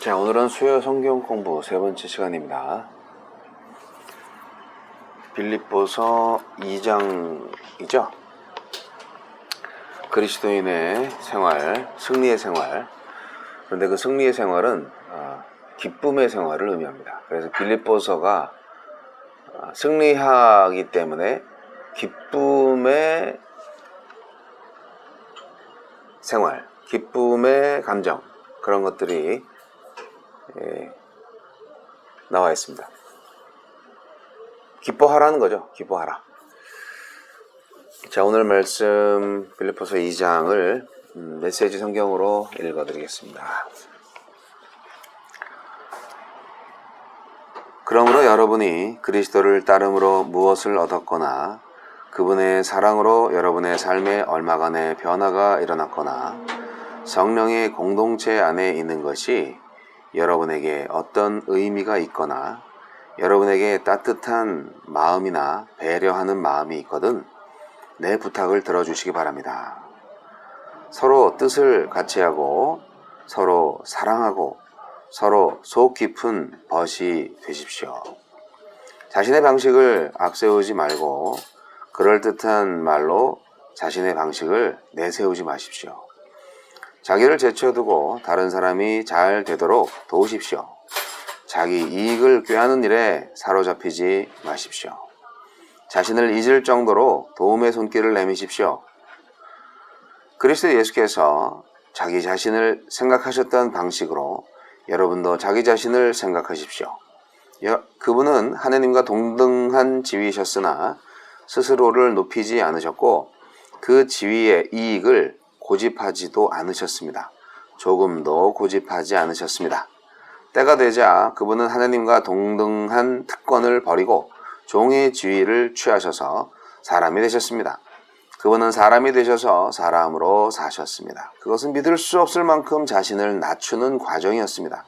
자, 오늘은 수요 성경 공부 세 번째 시간입니다. 빌립보서 2장이죠. 그리스도인의 생활, 승리의 생활. 그런데 그 승리의 생활은 기쁨의 생활을 의미합니다. 그래서 빌립보서가 승리하기 때문에 기쁨의 생활, 기쁨의 감정, 그런 것들이 나와 있습니다. 기뻐하라는 거죠. 기뻐하라. 자, 오늘 말씀 빌립보서 2장을 메시지 성경으로 읽어드리겠습니다. 그러므로 여러분이 그리스도를 따름으로 무엇을 얻었거나 그분의 사랑으로 여러분의 삶에 얼마간의 변화가 일어났거나 성령의 공동체 안에 있는 것이 여러분에게 어떤 의미가 있거나 여러분에게 따뜻한 마음이나 배려하는 마음이 있거든 내 부탁을 들어주시기 바랍니다. 서로 뜻을 같이 하고 서로 사랑하고 서로 속 깊은 벗이 되십시오. 자신의 방식을 앞세우지 말고 그럴듯한 말로 자신의 방식을 내세우지 마십시오. 자기를 제쳐두고 다른 사람이 잘 되도록 도우십시오. 자기 이익을 꾀하는 일에 사로잡히지 마십시오. 자신을 잊을 정도로 도움의 손길을 내미십시오. 그리스도 예수께서 자기 자신을 생각하셨던 방식으로 여러분도 자기 자신을 생각하십시오. 그분은 하느님과 동등한 지위이셨으나 스스로를 높이지 않으셨고 그 지위의 이익을 고집하지도 않으셨습니다. 조금도 고집하지 않으셨습니다. 때가 되자 그분은 하나님과 동등한 특권을 버리고 종의 지위를 취하셔서 사람이 되셨습니다. 그분은 사람이 되셔서 사람으로 사셨습니다. 그것은 믿을 수 없을 만큼 자신을 낮추는 과정이었습니다.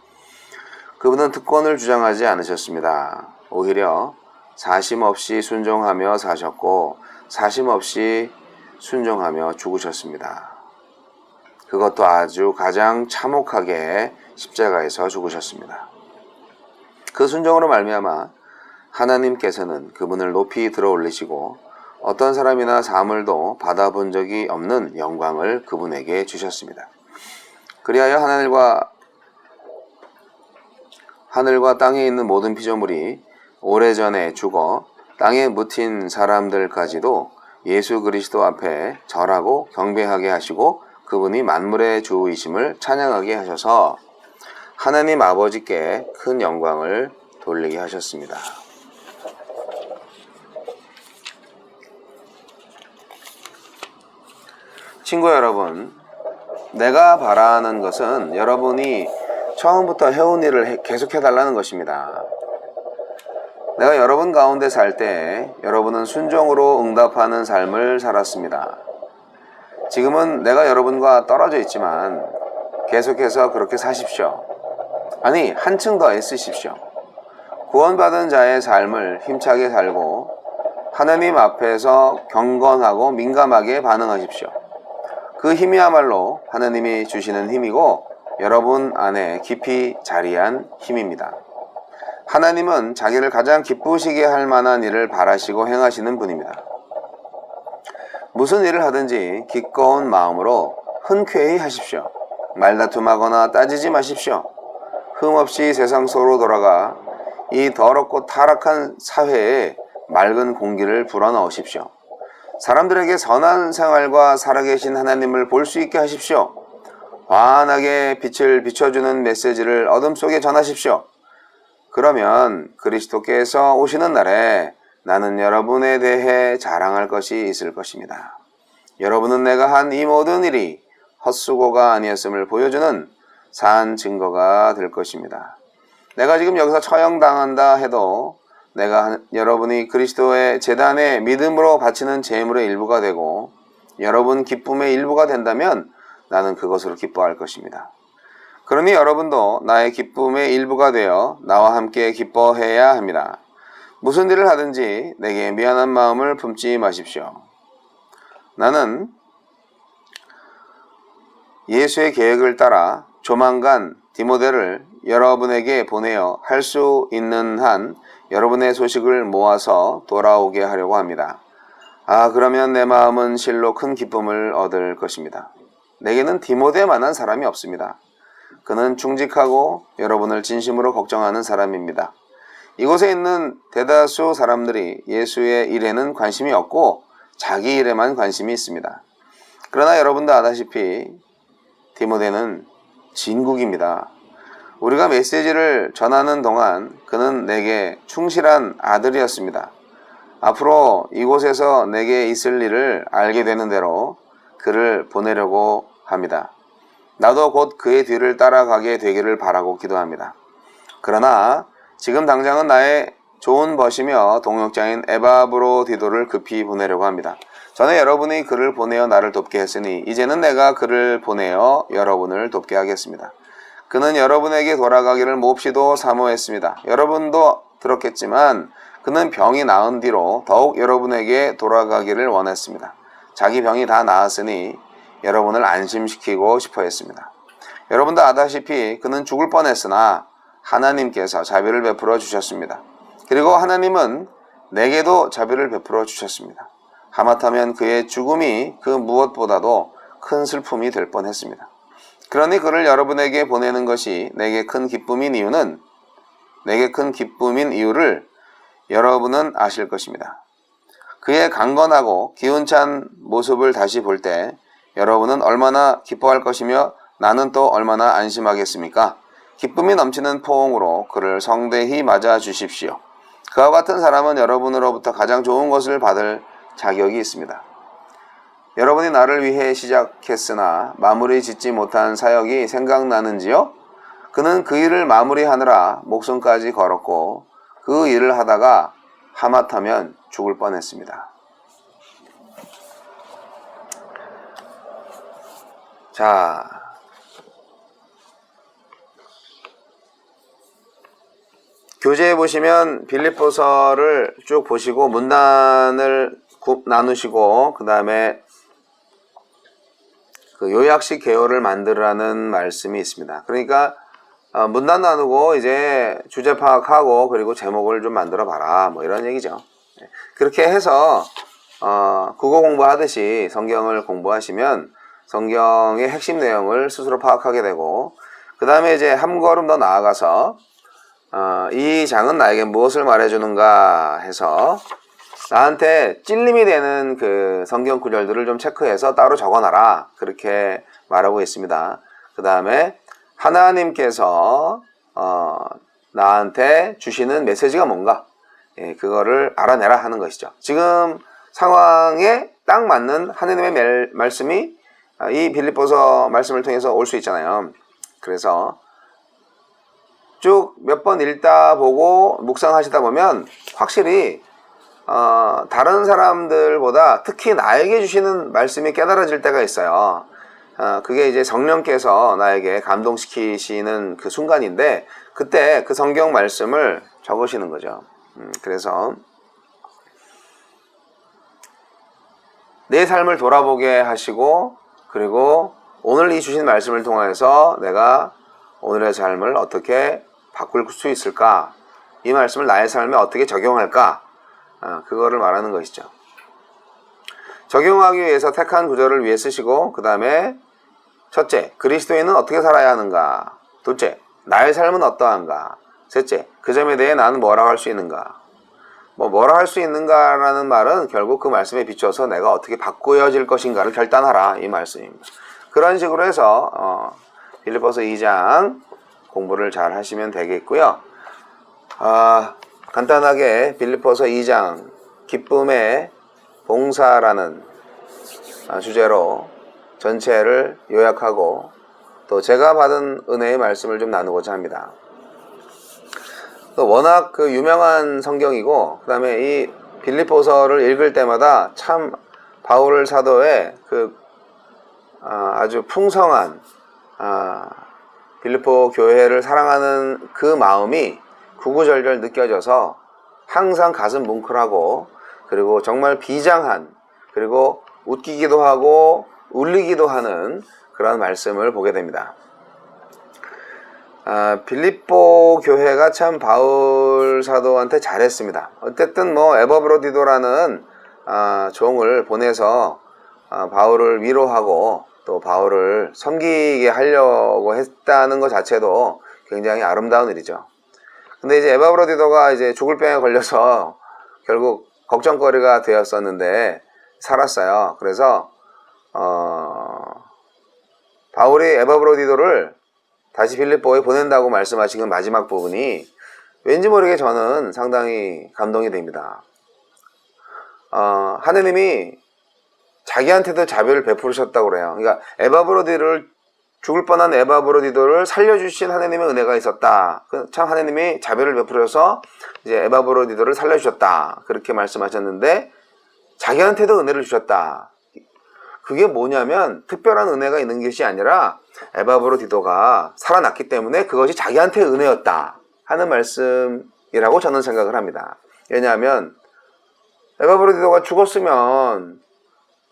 그분은 특권을 주장하지 않으셨습니다. 오히려 사심 없이 순종하며 사셨고 사심 없이 순종하며 죽으셨습니다. 그것도 아주 가장 참혹하게 십자가에서 죽으셨습니다. 그 순종으로 말미암아 하나님께서는 그분을 높이 들어올리시고 어떤 사람이나 사물도 받아본 적이 없는 영광을 그분에게 주셨습니다. 그리하여 하늘과 땅에 있는 모든 피조물이 오래전에 죽어 땅에 묻힌 사람들까지도 예수 그리스도 앞에 절하고 경배하게 하시고 그분이 만물의 주이심을 찬양하게 하셔서 하나님 아버지께 큰 영광을 돌리게 하셨습니다. 친구 여러분, 내가 바라는 것은 여러분이 처음부터 해온 일을 계속해달라는 것입니다. 내가 여러분 가운데 살 때 여러분은 순종으로 응답하는 삶을 살았습니다. 지금은 내가 여러분과 떨어져 있지만 계속해서 그렇게 사십시오. 아니, 한층 더 애쓰십시오. 구원받은 자의 삶을 힘차게 살고 하나님 앞에서 경건하고 민감하게 반응하십시오. 그 힘이야말로 하나님이 주시는 힘이고 여러분 안에 깊이 자리한 힘입니다. 하나님은 자기를 가장 기쁘시게 할 만한 일을 바라시고 행하시는 분입니다. 무슨 일을 하든지 기꺼운 마음으로 흔쾌히 하십시오. 말다툼하거나 따지지 마십시오. 흠없이 세상 속으로 돌아가 이 더럽고 타락한 사회에 맑은 공기를 불어넣으십시오. 사람들에게 선한 생활과 살아계신 하나님을 볼 수 있게 하십시오. 환하게 빛을 비춰주는 메시지를 어둠 속에 전하십시오. 그러면 그리스도께서 오시는 날에 나는 여러분에 대해 자랑할 것이 있을 것입니다. 여러분은 내가 한 이 모든 일이 헛수고가 아니었음을 보여주는 산 증거가 될 것입니다. 내가 지금 여기서 처형당한다 해도 내가 여러분이 그리스도의 제단에 믿음으로 바치는 제물의 일부가 되고 여러분 기쁨의 일부가 된다면 나는 그것으로 기뻐할 것입니다. 그러니 여러분도 나의 기쁨의 일부가 되어 나와 함께 기뻐해야 합니다. 무슨 일을 하든지 내게 미안한 마음을 품지 마십시오. 나는 예수의 계획을 따라 조만간 디모데를 여러분에게 보내어 할 수 있는 한 여러분의 소식을 모아서 돌아오게 하려고 합니다. 그러면 내 마음은 실로 큰 기쁨을 얻을 것입니다. 내게는 디모데만한 사람이 없습니다. 그는 충직하고 여러분을 진심으로 걱정하는 사람입니다. 이곳에 있는 대다수 사람들이 예수의 일에는 관심이 없고 자기 일에만 관심이 있습니다. 그러나 여러분도 아다시피 디모데는 진국입니다. 우리가 메시지를 전하는 동안 그는 내게 충실한 아들이었습니다. 앞으로 이곳에서 내게 있을 일을 알게 되는 대로 그를 보내려고 합니다. 나도 곧 그의 뒤를 따라가게 되기를 바라고 기도합니다. 그러나 지금 당장은 나의 좋은 벗이며 동역자인 에바브로디도를 급히 보내려고 합니다. 전에 여러분이 그를 보내어 나를 돕게 했으니 이제는 내가 그를 보내어 여러분을 돕게 하겠습니다. 그는 여러분에게 돌아가기를 몹시도 사모했습니다. 여러분도 들었겠지만 그는 병이 나은 뒤로 더욱 여러분에게 돌아가기를 원했습니다. 자기 병이 다 나았으니 여러분을 안심시키고 싶어 했습니다. 여러분도 아다시피 그는 죽을 뻔했으나 하나님께서 자비를 베풀어 주셨습니다. 그리고 하나님은 내게도 자비를 베풀어 주셨습니다. 하마터면 그의 죽음이 그 무엇보다도 큰 슬픔이 될 뻔했습니다. 그러니 그를 여러분에게 보내는 것이 내게 큰 기쁨인 이유를 여러분은 아실 것입니다. 그의 강건하고 기운찬 모습을 다시 볼 때 여러분은 얼마나 기뻐할 것이며 나는 또 얼마나 안심하겠습니까? 기쁨이 넘치는 포옹으로 그를 성대히 맞아 주십시오. 그와 같은 사람은 여러분으로부터 가장 좋은 것을 받을 자격이 있습니다. 여러분이 나를 위해 시작했으나 마무리 짓지 못한 사역이 생각나는지요? 그는 그 일을 마무리하느라 목숨까지 걸었고 그 일을 하다가 하마터면 죽을 뻔했습니다. 자, 교재에 보시면 빌립보서를 쭉 보시고 문단을 나누시고 그 다음에 그 요약식 개요를 만들라는 말씀이 있습니다. 그러니까 문단 나누고 이제 주제 파악하고 그리고 제목을 좀 만들어 봐라 뭐 이런 얘기죠. 그렇게 해서 국어 공부하듯이 성경을 공부하시면 성경의 핵심 내용을 스스로 파악하게 되고 그 다음에 이제 한 걸음 더 나아가서 이 장은 나에게 무엇을 말해주는가 해서 나한테 찔림이 되는 그 성경 구절들을 좀 체크해서 따로 적어놔라 그렇게 말하고 있습니다. 그 다음에 하나님께서 나한테 주시는 메시지가 뭔가 그거를 알아내라 하는 것이죠. 지금 상황에 딱 맞는 하나님의 말씀이 이 빌립보서 말씀을 통해서 올 수 있잖아요. 그래서 쭉 몇 번 읽다 보고 묵상하시다 보면 확실히 다른 사람들보다 특히 나에게 주시는 말씀이 깨달아질 때가 있어요. 그게 이제 성령께서 나에게 감동시키시는 그 순간인데 그때 그 성경 말씀을 적으시는 거죠. 그래서 내 삶을 돌아보게 하시고 그리고 오늘 이 주신 말씀을 통해서 내가 오늘의 삶을 어떻게 바꿀 수 있을까? 이 말씀을 나의 삶에 어떻게 적용할까? 그거를 말하는 것이죠. 적용하기 위해서 택한 구절을 위해 쓰시고 그 다음에 첫째, 그리스도인은 어떻게 살아야 하는가? 둘째, 나의 삶은 어떠한가? 셋째, 그 점에 대해 나는 뭐라고 할 수 있는가? 뭐라 할 수 있는가라는 말은 결국 그 말씀에 비춰서 내가 어떻게 바꾸어질 것인가를 결단하라 이 말씀입니다. 그런 식으로 해서 빌립보서 2장 공부를 잘 하시면 되겠고요. 간단하게 빌립보서 2장 기쁨의 봉사라는 주제로 전체를 요약하고 또 제가 받은 은혜의 말씀을 좀 나누고자 합니다. 워낙 그 유명한 성경이고 그 다음에 이 빌립보서를 읽을 때마다 참 바울 사도의 그 아주 풍성한 빌립보 교회를 사랑하는 그 마음이 구구절절 느껴져서 항상 가슴 뭉클하고 그리고 정말 비장한 그리고 웃기기도 하고 울리기도 하는 그런 말씀을 보게 됩니다. 빌립보 교회가 참 바울 사도한테 잘했습니다. 어쨌든 뭐 에버브로디도라는 종을 보내서 바울을 위로하고 또 바울을 섬기게 하려고 했다는 것 자체도 굉장히 아름다운 일이죠. 근데 이제 에바브로디도가 이제 죽을 병에 걸려서 결국 걱정거리가 되었었는데 살았어요. 그래서 바울이 에바브로디도를 다시 빌립보에 보낸다고 말씀하신 그 마지막 부분이 왠지 모르게 저는 상당히 감동이 됩니다. 하느님이 자기한테도 자비를 베푸셨다고 그래요. 그러니까 에바브로디를 죽을 뻔한 에바브로디도를 살려주신 하느님의 은혜가 있었다. 참 하느님이 자비를 베풀어서 이제 에바브로디도를 살려주셨다. 그렇게 말씀하셨는데 자기한테도 은혜를 주셨다. 그게 뭐냐면 특별한 은혜가 있는 것이 아니라 에바브로디도가 살아났기 때문에 그것이 자기한테 은혜였다 하는 말씀이라고 저는 생각을 합니다. 왜냐하면 에바브로디도가 죽었으면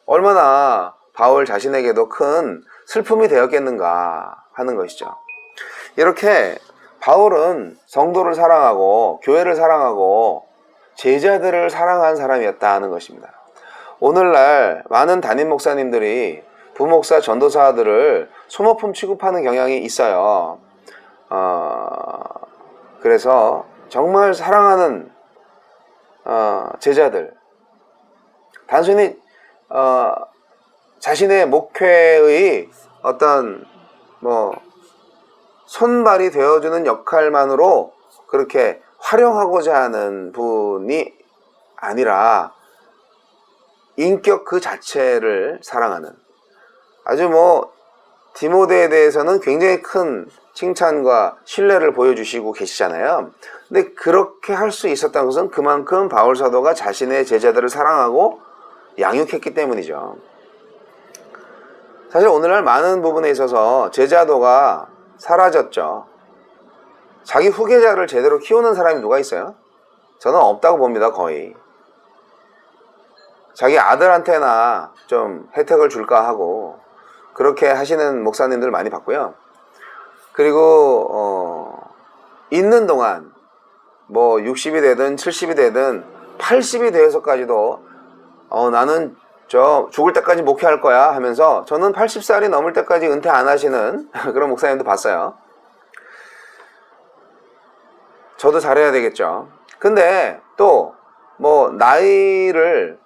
얼마나 바울 자신에게도 큰 슬픔이 되었겠는가 하는 것이죠. 이렇게 바울은 성도를 사랑하고 교회를 사랑하고 제자들을 사랑한 사람이었다 하는 것입니다. 오늘날 많은 담임 목사님들이 부목사 전도사들을 소모품 취급하는 경향이 있어요. 그래서 정말 사랑하는 제자들, 단순히 자신의 목회의 어떤 손발이 되어주는 역할만으로 그렇게 활용하고자 하는 분이 아니라 인격 그 자체를 사랑하는, 아주 디모데에 대해서는 굉장히 큰 칭찬과 신뢰를 보여주시고 계시잖아요. 근데 그렇게 할 수 있었다는 것은 그만큼 바울 사도가 자신의 제자들을 사랑하고 양육했기 때문이죠. 사실 오늘날 많은 부분에 있어서 제자도가 사라졌죠. 자기 후계자를 제대로 키우는 사람이 누가 있어요? 저는 없다고 봅니다. 거의. 자기 아들한테나 좀 혜택을 줄까 하고 그렇게 하시는 목사님들 많이 봤고요. 그리고 있는 동안 60이 되든 70이 되든 80이 되어서까지도 나는 죽을 때까지 목회할 거야 하면서, 저는 80살이 넘을 때까지 은퇴 안 하시는 그런 목사님도 봤어요. 저도 잘해야 되겠죠. 근데 또 나이를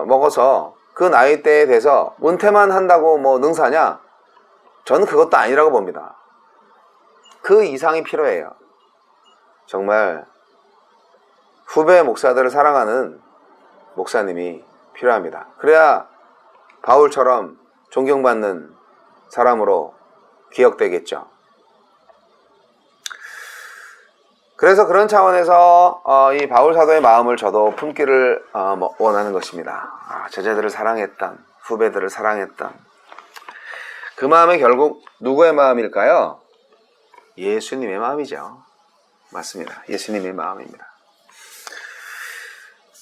먹어서 그 나이대에 돼서 은퇴만 한다고 능사냐? 저는 그것도 아니라고 봅니다. 그 이상이 필요해요. 정말 후배 목사들을 사랑하는 목사님이 필요합니다. 그래야 바울처럼 존경받는 사람으로 기억되겠죠. 그래서 그런 차원에서 이 바울 사도의 마음을 저도 품기를 원하는 것입니다. 제자들을 사랑했던, 후배들을 사랑했던 그 마음이 결국 누구의 마음일까요? 예수님의 마음이죠. 맞습니다. 예수님의 마음입니다.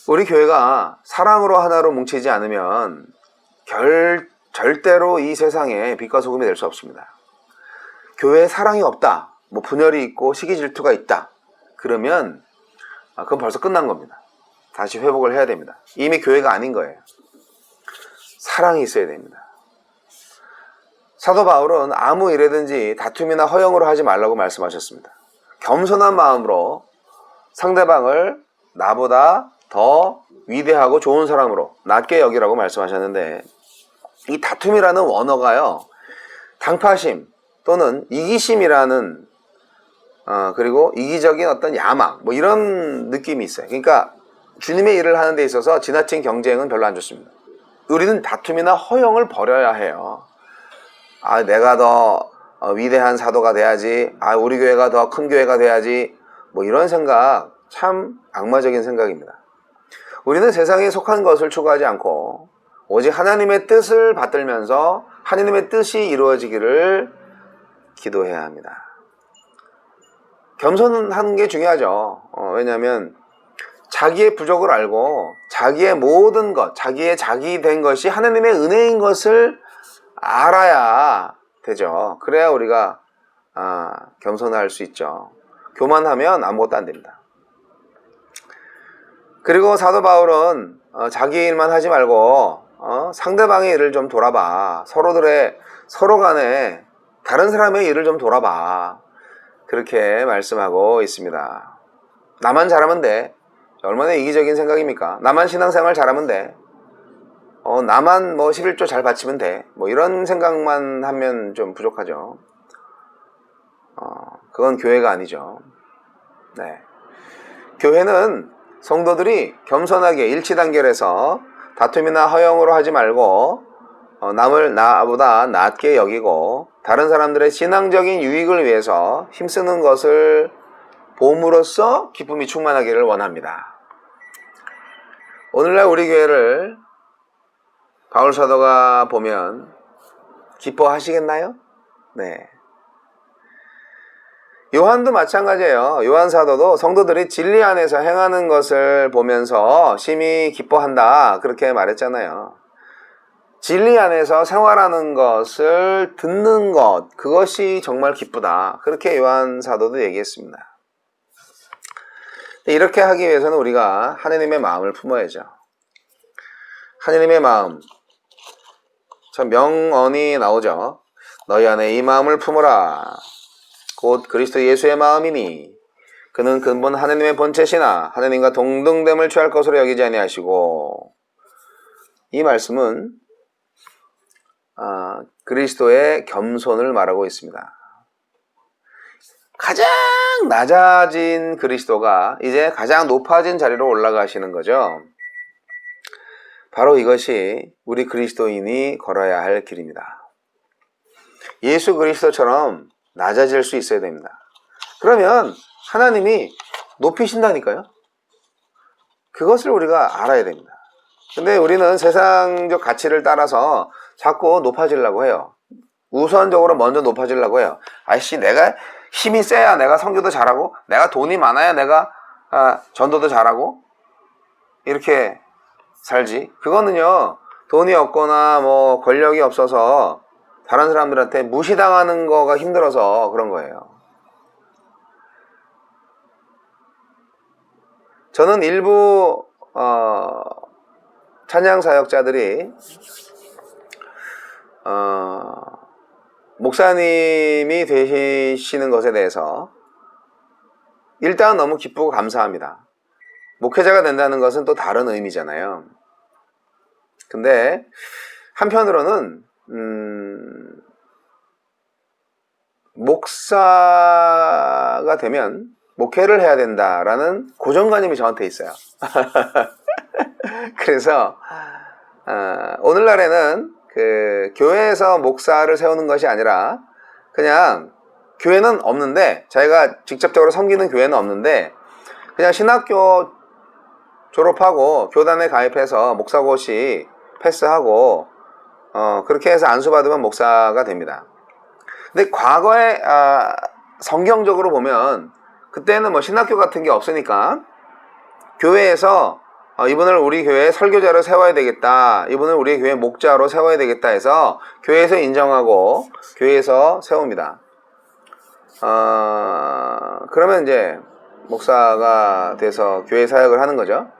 우리 교회가 사랑으로 하나로 뭉치지 않으면 절대로 이 세상에 빛과 소금이 될 수 없습니다. 교회에 사랑이 없다, 분열이 있고 시기 질투가 있다, 그러면 그건 벌써 끝난 겁니다. 다시 회복을 해야 됩니다. 이미 교회가 아닌 거예요. 사랑이 있어야 됩니다. 사도 바울은 아무 일에든지 다툼이나 허영으로 하지 말라고 말씀하셨습니다. 겸손한 마음으로 상대방을 나보다 더 위대하고 좋은 사람으로 낮게 여기라고 말씀하셨는데, 이 다툼이라는 원어가요, 당파심 또는 이기심이라는 그리고 이기적인 어떤 야망 이런 느낌이 있어요. 그러니까 주님의 일을 하는 데 있어서 지나친 경쟁은 별로 안 좋습니다. 우리는 다툼이나 허영을 버려야 해요. 내가 더 위대한 사도가 돼야지, 우리 교회가 더 큰 교회가 돼야지, 이런 생각 참 악마적인 생각입니다. 우리는 세상에 속한 것을 추구하지 않고 오직 하나님의 뜻을 받들면서 하나님의 뜻이 이루어지기를 기도해야 합니다. 겸손하는 게 중요하죠. 왜냐하면 자기의 부족을 알고 자기의 모든 것, 자기의 자기 된 것이 하나님의 은혜인 것을 알아야 되죠. 그래야 우리가 겸손할 수 있죠. 교만하면 아무것도 안 됩니다. 그리고 사도 바울은 자기 일만 하지 말고 상대방의 일을 좀 돌아봐. 서로 간에 다른 사람의 일을 좀 돌아봐. 그렇게 말씀하고 있습니다. 나만 잘하면 돼. 얼마나 이기적인 생각입니까? 나만 신앙생활 잘하면 돼. 나만 11조 잘 바치면 돼. 이런 생각만 하면 좀 부족하죠. 그건 교회가 아니죠. 네. 교회는 성도들이 겸손하게 일치단결해서 다툼이나 허영으로 하지 말고 남을 나보다 낮게 여기고 다른 사람들의 신앙적인 유익을 위해서 힘쓰는 것을 봄으로써 기쁨이 충만하기를 원합니다. 오늘날 우리 교회를 바울 사도가 보면 기뻐하시겠나요? 네. 요한도 마찬가지예요. 요한 사도도 성도들이 진리 안에서 행하는 것을 보면서 심히 기뻐한다. 그렇게 말했잖아요. 진리 안에서 생활하는 것을 듣는 것, 그것이 정말 기쁘다. 그렇게 요한 사도도 얘기했습니다. 이렇게 하기 위해서는 우리가 하느님의 마음을 품어야죠. 하느님의 마음, 참 명언이 나오죠. 너희 안에 이 마음을 품으라. 곧 그리스도 예수의 마음이니 그는 근본 하느님의 본체시나 하느님과 동등됨을 취할 것으로 여기지 아니하시고, 이 말씀은 그리스도의 겸손을 말하고 있습니다. 가장 낮아진 그리스도가 이제 가장 높아진 자리로 올라가시는 거죠. 바로 이것이 우리 그리스도인이 걸어야 할 길입니다. 예수 그리스도처럼 낮아질 수 있어야 됩니다. 그러면 하나님이 높이신다니까요. 그것을 우리가 알아야 됩니다. 근데 우리는 세상적 가치를 따라서 자꾸 높아지려고 해요. 우선적으로 먼저 높아지려고 해요. 내가 힘이 세야 내가 선교도 잘하고, 내가 돈이 많아야 내가 전도도 잘하고, 이렇게 살지. 그거는요, 돈이 없거나 권력이 없어서 다른 사람들한테 무시당하는 거가 힘들어서 그런 거예요. 저는 일부 찬양 사역자들이 목사님이 되시는 것에 대해서 일단 너무 기쁘고 감사합니다. 목회자가 된다는 것은 또 다른 의미잖아요. 근데 한편으로는 목사가 되면 목회를 해야 된다라는 고정관념이 저한테 있어요. 그래서 오늘날에는 교회에서 목사를 세우는 것이 아니라 그냥 교회는 없는데, 자기가 직접적으로 섬기는 교회는 없는데 그냥 신학교 졸업하고 교단에 가입해서 목사고시 패스하고 그렇게 해서 안수받으면 목사가 됩니다. 근데 과거에 성경적으로 보면 그때는 신학교 같은 게 없으니까 교회에서 이분을 우리 교회에 설교자로 세워야 되겠다, 이분을 우리 교회 목자로 세워야 되겠다 해서 교회에서 인정하고 교회에서 세웁니다. 그러면 이제 목사가 돼서 교회 사역을 하는 거죠.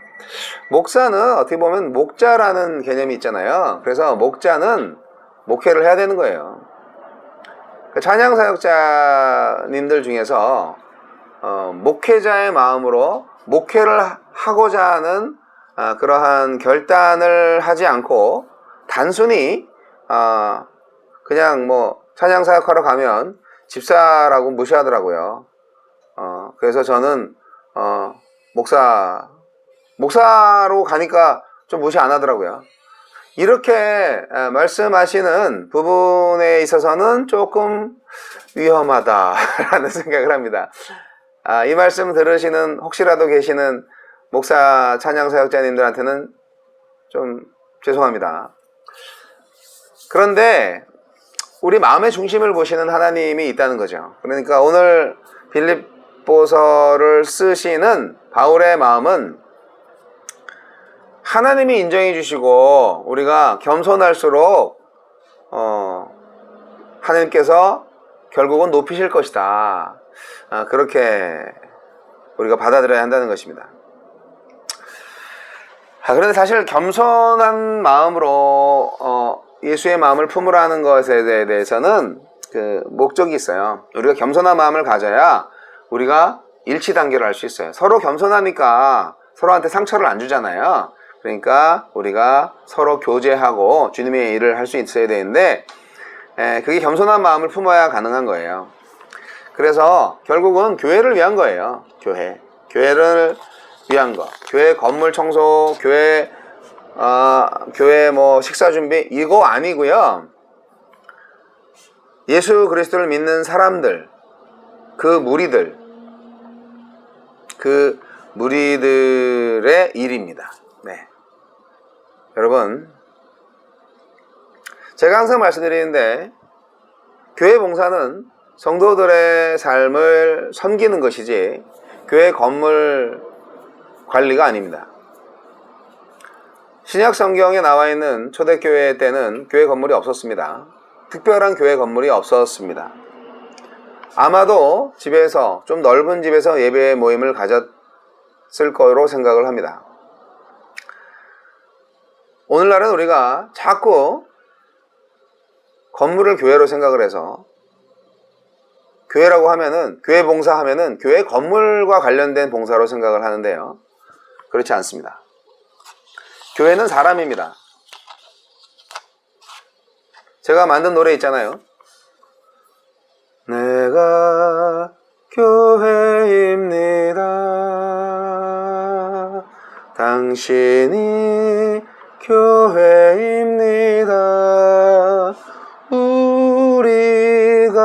목사는 어떻게 보면 목자라는 개념이 있잖아요. 그래서 목자는 목회를 해야 되는 거예요. 찬양 사역자님들 중에서 목회자의 마음으로 목회를 하고자 하는 그러한 결단을 하지 않고 단순히 그냥 찬양 사역하러 가면 집사라고 무시하더라고요. 그래서 저는 목사로 가니까 좀 무시 안 하더라고요. 이렇게 말씀하시는 부분에 있어서는 조금 위험하다라는 생각을 합니다. 이 말씀 들으시는 혹시라도 계시는 목사 찬양 사역자님들한테는 좀 죄송합니다. 그런데 우리 마음의 중심을 보시는 하나님이 있다는 거죠. 그러니까 오늘 빌립보서를 쓰시는 바울의 마음은 하나님이 인정해 주시고 우리가 겸손할수록 하나님께서 결국은 높이실 것이다. 그렇게 우리가 받아들여야 한다는 것입니다. 그런데 사실 겸손한 마음으로 예수의 마음을 품으라는 것에 대해서는 그 목적이 있어요. 우리가 겸손한 마음을 가져야 우리가 일치 단계를 할 수 있어요. 서로 겸손하니까 서로한테 상처를 안 주잖아요. 그러니까 우리가 서로 교제하고 주님의 일을 할 수 있어야 되는데 그게 겸손한 마음을 품어야 가능한 거예요. 그래서 결국은 교회를 위한 거예요. 교회를 위한 거. 교회 건물 청소, 교회 뭐 식사 준비 이거 아니고요. 예수 그리스도를 믿는 사람들, 그 무리들의 일입니다. 네. 여러분, 제가 항상 말씀드리는데 교회 봉사는 성도들의 삶을 섬기는 것이지 교회 건물 관리가 아닙니다. 신약 성경에 나와 있는 초대교회 때는 교회 건물이 없었습니다. 특별한 교회 건물이 없었습니다. 아마도 집에서, 좀 넓은 집에서 예배 모임을 가졌을 거로 생각을 합니다. 오늘날은 우리가 자꾸 건물을 교회로 생각을 해서 교회라고 하면은, 교회 봉사하면은 교회 건물과 관련된 봉사로 생각을 하는데요. 그렇지 않습니다. 교회는 사람입니다. 제가 만든 노래 있잖아요. 내가 교회입니다. 당신이 교회입니다. 우리가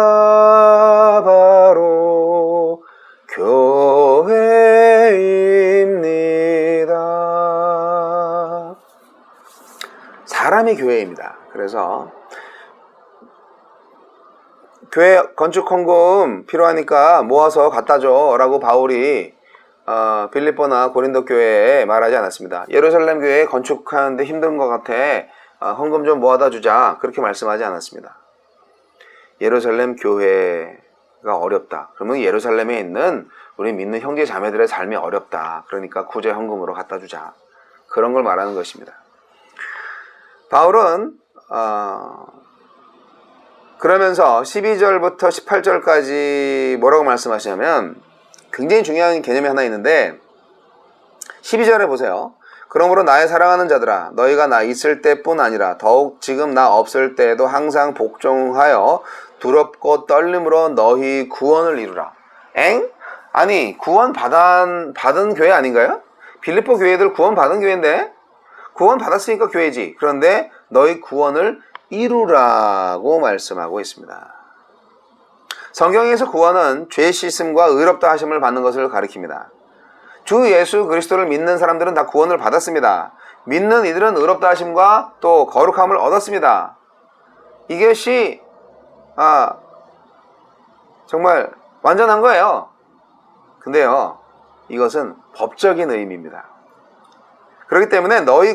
바로 교회입니다. 사람이 교회입니다. 그래서 교회 건축 헌금 필요하니까 모아서 갖다 줘 라고 바울이 빌립보나 고린도 교회에 말하지 않았습니다. 예루살렘 교회 건축하는데 힘든 것 같아, 헌금 좀 모아다 주자, 그렇게 말씀하지 않았습니다. 예루살렘 교회가 어렵다. 그러면 예루살렘에 있는 우리 믿는 형제 자매들의 삶이 어렵다. 그러니까 구제 헌금으로 갖다 주자, 그런 걸 말하는 것입니다. 바울은 그러면서 12절부터 18절까지 뭐라고 말씀하시냐면 굉장히 중요한 개념이 하나 있는데, 12절에 보세요. 그러므로 나의 사랑하는 자들아, 너희가 나 있을 때뿐 아니라 더욱 지금 나 없을 때에도 항상 복종하여 두렵고 떨림으로 너희 구원을 이루라. 아니, 구원 받은 교회 아닌가요? 빌립보 교회들 구원 받은 교회인데, 구원 받았으니까 교회지. 그런데 너희 구원을 이루라고 말씀하고 있습니다. 성경에서 구원은 죄 씻음과 의롭다 하심을 받는 것을 가리킵니다. 주 예수 그리스도를 믿는 사람들은 다 구원을 받았습니다. 믿는 이들은 의롭다 하심과 또 거룩함을 얻었습니다. 이것이 정말 완전한 거예요. 근데요, 이것은 법적인 의미입니다. 그렇기 때문에 너희